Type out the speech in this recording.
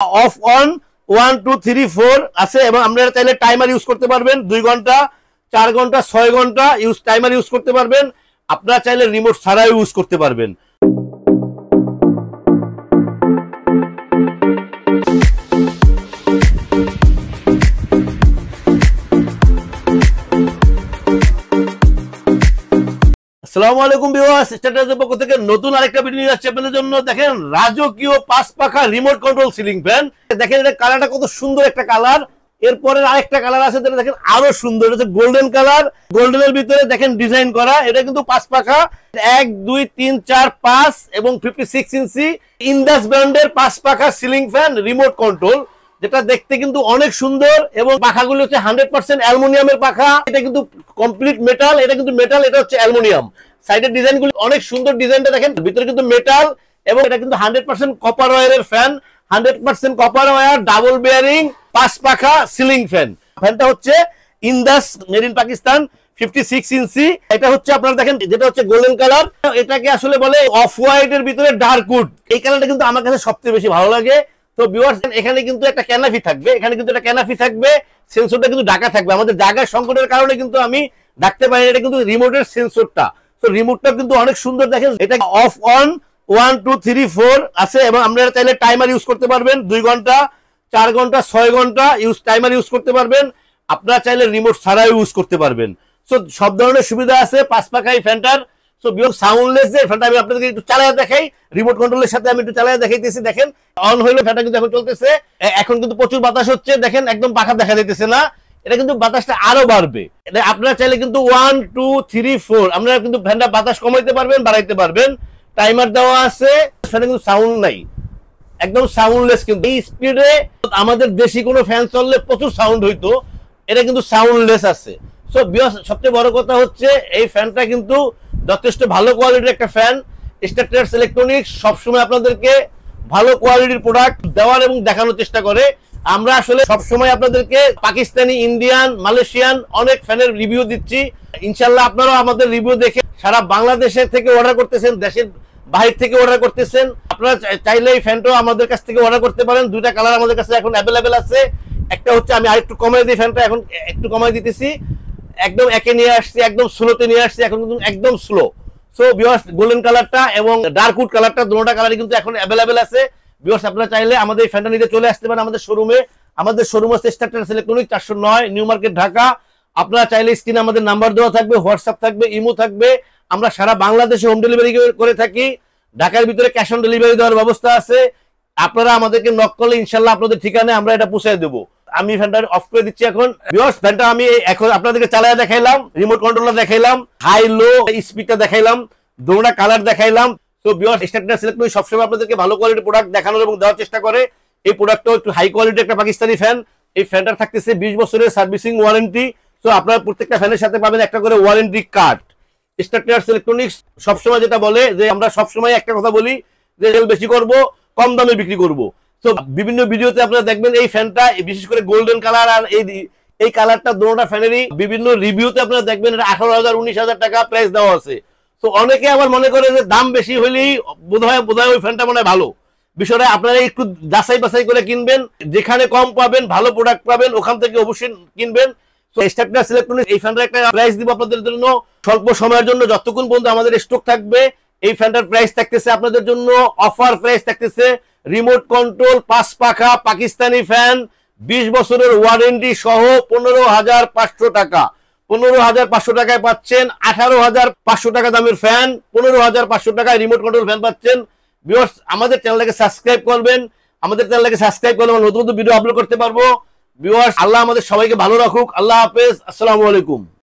Of on 1 2 3 4 আছে এবং আপনারা চাইলে টাইমার ইউজ করতে পারবেন। 2 ঘন্টা 4 ঘন্টা 6 ঘন্টা টাইমার ইউজ করতে পারবেন। আপনারা চাইলে রিমোট ছাড়াও ইউজ করতে পারবেন। আসসালামু আলাইকুম ভিউয়ার্স, স্ট্যাটাসের পক্ষ থেকে নতুন আরেকটা ভিডিও নিয়ে আসছে আপনাদের জন্য। দেখেন রাজকীয় 5 পাখা রিমোট কন্ট্রোল সিলিং ফ্যান। দেখেন এটা কালারটা কত সুন্দর একটা কালার। এরপরে আরেকটা কালার আছে যেটা দেখেন আরো সুন্দর, এটা হচ্ছে গোল্ডেন কালার। গোল্ডেনের ভিতরে দেখেন ডিজাইন করা। এটা কিন্তু 5 পাখা 1 2 3 4 5 এবং 56 ইঞ্চি ইন্দাস ব্র্যান্ডের 5 পাখা সিলিং ফ্যান রিমোট কন্ট্রোল, যেটা দেখতে কিন্তু অনেক সুন্দর এবং পাখাগুলো হচ্ছে 100% অ্যালুমিনিয়ামের পাখা। এটা কিন্তু কমপ্লিট মেটাল, এটা কিন্তু মেটাল, এটা হচ্ছে অ্যালুমিনিয়াম। সাইডের ডিজাইনগুলো অনেক সুন্দর, ডিজাইনটা দেখেন। ভিতরে কিন্তু মেটাল এবং এটা কিন্তু 100% কপার ওয়্যারের fan, 100% copper wire, double bearing 5 পাখা সিলিং ফ্যান। ফ্যানটা হচ্ছে Indus made in Pakistan 56 inch. এটা হচ্ছে আপনারা দেখেন যেটা হচ্ছে গোল্ডেন কালার, এটাকে আসলে বলে অফ হোয়াইট এর ভিতরে ডার্ক উড। এই কালারটা কিন্তু আমার কাছে সবচেয়ে বেশি ভালো লাগে। তো ভিউয়ার্স এখানে কিন্তু একটা ক্যানাফি থাকবে, এখানে কিন্তু একটা ক্যানাফি থাকবে, সেন্সরটা কিন্তু ঢাকা থাকবে। আমাদের জায়গার সংকটের কারণে কিন্তু আমি ডাকতে পারি, এটা কিন্তু রিমোটের সেন্সরটা। তো রিমোটটা কিন্তু অনেক সুন্দর। দেখেন এটা অফ অন 1 2 3 4 আছে এবং আপনারা চাইলে টাইমার ইউজ করতে পারবেন। 2 ঘন্টা 4 ঘন্টা 6 ঘন্টা টাইমার ইউজ করতে পারবেন। আপনারা চাইলে রিমোট ছাড়াও ইউজ করতে পারবেন। সো সব ধরনের সুবিধা আছে 5 পাখা এই ফ্যানটার। সো বিয়ং সাউন্ডলেস যে ফ্যানটা আমি আপনাদেরকে একটু চালায় দেখাই, রিমোট কন্ট্রোলের সাথে আমি একটু চালায় দেখাইতেছি। দেখেন অন হইলো, ফ্যানটা কিন্তু এখন চলতেছে। এখন কিন্তু প্রচুর বাতাস হচ্ছে, দেখেন একদম পাখা দেখা যাইতেছে না। এটা কিন্তু বাতাসটা আরো বাড়বে। এটা আপনারা চাইলে কিন্তু 1 2 3 4 আপনারা কিন্তু ফ্যানটা বাতাস কমাইতে পারবেন, বাড়াইতে পারবেন। টাইমার দেওয়া আছে, ফ্যানে কিন্তু সাউন্ড নাই, একদম সাউন্ডলেস। কিন্তু এই স্পিডে আমাদের দেশি কোনো ফ্যান চললে প্রচুর সাউন্ড হইতো, এটা কিন্তু সাউন্ডলেস আছে। সো সবচেয়ে বড় কথা হচ্ছে এই ফ্যানটা কিন্তু যথেষ্ট ভালো কোয়ালিটির একটা ফ্যান। স্ট্যাটাস ইলেকট্রনিক্স সবসময় আপনাদেরকে ভালো কোয়ালিটির প্রোডাক্ট দেওয়ার এবং দেখানোর চেষ্টা করে। আমরা আসলে সবসময় আপনাদেরকে পাকিস্তানি, ইন্ডিয়ান, মালয়েশিয়ান অনেক ফ্যানের রিভিউ দিচ্ছি। ইনশাল্লাহ আপনারাও আমাদের রিভিউ দেখে সারা বাংলাদেশের থেকে অর্ডার করতেছেন, দেশের বাইরে থেকে অর্ডার করতেছেন। আপনারা চাইলে এই ফ্যানটাও আমাদের কাছ থেকে অর্ডার করতে পারেন। 2টা কালার আমাদের কাছে এখন অ্যাভেলেবেল আছে। একটা হচ্ছে আমি আরেকটু কমাই দিই, ফ্যানটা এখন একটু কমাই দিতেছি, একদম একে নিয়ে আসছি, একদম স্লোতে নিয়ে আসছি, এখন কিন্তু একদম স্লো। সো ভিউয়ার্স গোল্ডেন কালারটা এবং ডার্ক উড কালারটা দুটোটা কালারই কিন্তু এখন অ্যাভেলেবেল আছে। ভিউয়ার্স আপনারা চাইলে আমাদের এই ফ্যানটা নিতে চলে আসতে পারেন আমাদের শোরুমে। আমাদের শোরুম আছে status electronics 409 new market Dhaka. আপনারা চাইলে স্ক্রিনে আমাদের নাম্বার দেওয়া থাকবে, হোয়াটসঅ্যাপ থাকবে, ইমো থাকবে। আমরা সারা বাংলাদেশে হোম ডেলিভারি করে থাকি। ঢাকার ভিতরে ক্যাশ অন ডেলিভারি দেওয়ার ব্যবস্থা আছে। আপনারা আমাদেরকে নক করলে ইনশাল্লাহ আপনাদের ঠিকানায় আমরা এটা পৌঁছে দেবো। আমি ফ্যানটা অফ করে দিচ্ছি এখন। ভিউয়ার্স ফ্যানটা আমি এখন আপনাদেরকে চালায় দেখাইলাম, রিমোট কন্ট্রোলার দেখাইলাম, হাই লো স্পিডটা দেখাইলাম, দুটোটা কালার দেখাইলাম। তো ভিউয়ার্স স্ট্যাটাস ইলেকট্রনিক্স সবসময় আপনাদেরকে ভালো কোয়ালিটির প্রোডাক্ট দেখানোর এবং দেওয়ার চেষ্টা করে। এই প্রোডাক্টটাও একটু হাই কোয়ালিটির একটা পাকিস্তানি ফ্যান। এই ফ্যানটার থাকতেছে 20 বছরের সার্ভিসিং ওয়ারেন্টি। তো আপনারা প্রত্যেকটা ফ্যানের সাথে পাবেন একটা করে ওয়ারেন্টি কার্ড। স্ট্যাটাস ইলেকট্রনিক্স সবসময় যেটা বলে যে আমরা সবসময় একটা কথা বলি যে সেল বেশি করব, কম দামে বিক্রি করব। তো বিভিন্ন ভিডিওতে আপনারা দেখবেন এই ফ্যানটা বিশেষ করে গোল্ডেন কালার আর এই কালারটা দুটোটা ফ্যানেরই বিভিন্ন রিভিউতে আপনারা দেখবেন এটা 18,000 19,000 টাকা প্রাইস দেওয়া আছে। তো অনেকে আবার মনে করে যে দাম বেশি হলেই বোধহয় ওই ফ্যানটা মনে হয় ভালো। বিষয়টা আপনারা একটু যাচাই বাছাই করে কিনবেন, যেখানে কম পাবেন ভালো প্রোডাক্ট পাবেন ওখান থেকে অবশ্যই কিনবেন। তো স্ট্যাটাস ইলেকট্রনিক্স এই ফ্যানটার একটা প্রাইস দিব আপনাদের জন্য স্বল্প সময়ের জন্য, যতক্ষণ পর্যন্ত আমাদের স্টক থাকবে। এই ফ্যানটার প্রাইস থাকতেছে আপনাদের জন্য অফার প্রাইস থাকতেছে রিমোট কন্ট্রোল 5 পাখা পাকিস্তানি ফ্যান 20 বছরের ওয়ারেন্টি সহ 15,500 টাকা। 15,500 টাকায় পাচ্ছেন 18,500 টাকা দামের ফ্যান, 15,500 টাকায় রিমোট কন্ট্রোল ফ্যান পাচ্ছেন। ভিউয়ার্স আমাদের চ্যানেলটাকে সাবস্ক্রাইব করবেন, আমাদের চ্যানেলটাকে সাবস্ক্রাইব করলে আমরা নতুন নতুন ভিডিও আপলোড করতে পারবো। ভিউয়ার্স আল্লাহ আমাদের সবাইকে ভালো রাখুক। আল্লাহ হাফেজ, আসসালামু আলাইকুম।